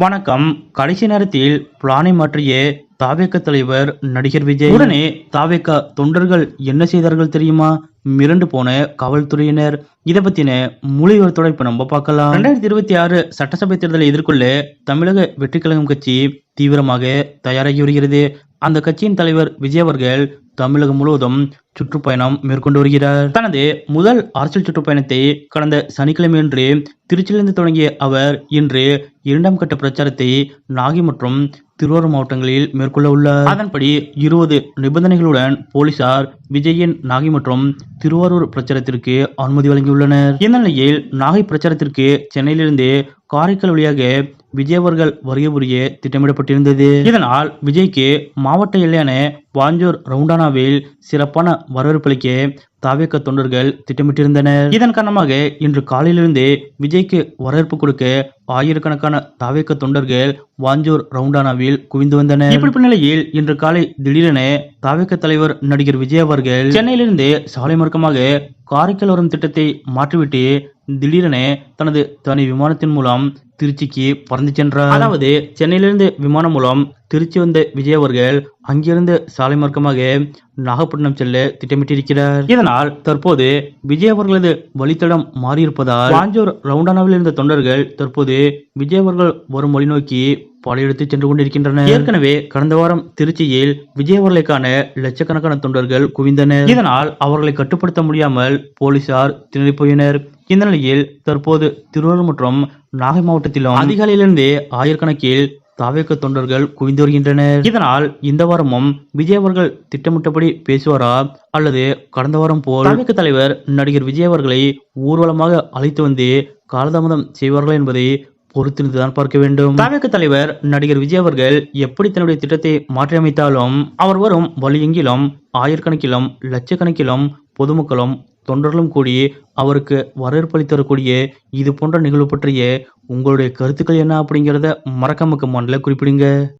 வணக்கம். கடைசி நேரத்தில் பிளானை மாற்றிய தாவேகா தலைவர் நடிகர் விஜய். உடனே தாவேகா தொண்டர்கள் என்ன செய்தார்கள் தெரியுமா? மிரண்டு போன காவல்துறையினர். இதை பத்தின முழு விவரத்தோட இப்ப நம்ம பார்க்கலாம். 2026 சட்டசபை தேர்தலை எதிர்கொள்ள தமிழக வெற்றிக் கழகம் கட்சி தீவிரமாக தயாராகி வருகிறது. அந்த கட்சியின் தலைவர் விஜய் அவர்கள் தமிழகம் முழுவதும் சுற்றுப்பயணம் மேற்கொண்டு வருகிறார். தனது முதல் அரசியல் சுற்றுப்பயணத்தை கடந்த சனிக்கிழமையன்று திருச்சியிலிருந்து தொடங்கிய அவர் இன்று 2ஆம் கட்ட பிரச்சாரத்தை நாகை மற்றும் திருவாரூர் மாவட்டங்களில் மேற்கொள்ள உள்ளார். அதன்படி 20 நிபந்தனைகளுடன் போலீசார் விஜயின் நாகை மற்றும் திருவாரூர் பிரச்சாரத்திற்கு அனுமதி வழங்கியுள்ளனர். இந்த நிலையில் நாகை பிரச்சாரத்திற்கு சென்னையிலிருந்து காரைக்கால் வழியாக விஜய் அவர்கள் வருகை புரிய திட்டமிடப்பட்டிருந்தது. இதனால் விஜய்க்கு மாவட்ட எல்லையான வாஞ்சூர் ரவுண்டானாவில் சிறப்பான வரவேற்பளிக்க தாவேகா தொண்டர்கள் திட்டமிட்டிருந்தனர். இதன் காரணமாக இன்று காலையிலிருந்து விஜய்க்கு வரவேற்பு கொடுக்க ஆயிரக்கணக்கான தாவேகா தொண்டர்கள் வாஞ்சூர் ரவுண்டானாவில் குவிந்து வந்தனர். இப்படி நிலையில் இன்று காலை திடீரென தாவேகா தலைவர் நடிகர் விஜய் அவர்கள் சென்னையிலிருந்து சாலை மார்க்கமாக காரைக்கால் வரும் திட்டத்தை மாற்றிவிட்டு திடீரென தனது தனி விமானத்தின் மூலம் திருச்சிக்கு பறந்து சென்றார். அதாவது சென்னையிலிருந்து விமானம் மூலம் திருச்சி வந்த விஜய் அவர்கள் அங்கிருந்து சாலை மார்க்கமாக நாகப்பட்டினம் செல்ல திட்டமிட்டிருக்கிறார். இதனால் தற்போது விஜய் அவர்களது வழித்தடம் மாறியிருப்பதால் வாஞ்சூர் ரவுண்டானாவில் இருந்த தொண்டர்கள் தற்போது விஜய் அவர்கள் வரும் வழி நோக்கி படையெடுத்து சென்று கொண்டிருக்கின்றனர். ஏற்கனவே கடந்த வாரம் திருச்சியில் விஜய் அவர்களை காண லட்சக்கணக்கான தொண்டர்கள் குவிந்தனர். இதனால் அவர்களை கட்டுப்படுத்த முடியாமல் போலீசார் திணறி போயினர். இந்த நிலையில் தற்போது திருவாரூர் மற்றும் நாகை மாவட்டத்திலும் அதிகாலையிலிருந்தே ஆயிரக்கணக்கில் தாவேகா தொண்டர்கள் குவிந்து வருகின்றனர். இதனால் இந்த வாரமும் விஜய் அவர்கள் திட்டமிட்டபடி பேசுவாரா அல்லது கடந்த வாரம் போல் தாவேகா தலைவர் நடிகர் விஜய் அவர்களை ஊர்வலமாக அழைத்து வந்து காலதாமதம் செய்வார்களா என்பதை பொறுத்திருந்துதான் பார்க்க வேண்டும். தாவேகா தலைவர் நடிகர் விஜய் அவர்கள் எப்படி தன்னுடைய திட்டத்தை மாற்றியமைத்தாலும் அவர் வரும் வழியெங்கிலும் ஆயிரக்கணக்கிலும் லட்சக்கணக்கிலும் பொதுமக்களும் தொண்டர்களும் கூடி அவருக்கு வரவேற்பளித்து வரக்கூடிய இது போன்ற நிகழ்வு பற்றிய உங்களுடைய கருத்துக்கள் என்ன அப்படிங்கிறத மறக்காம கமெண்ட்ல குறிப்பிடுங்க.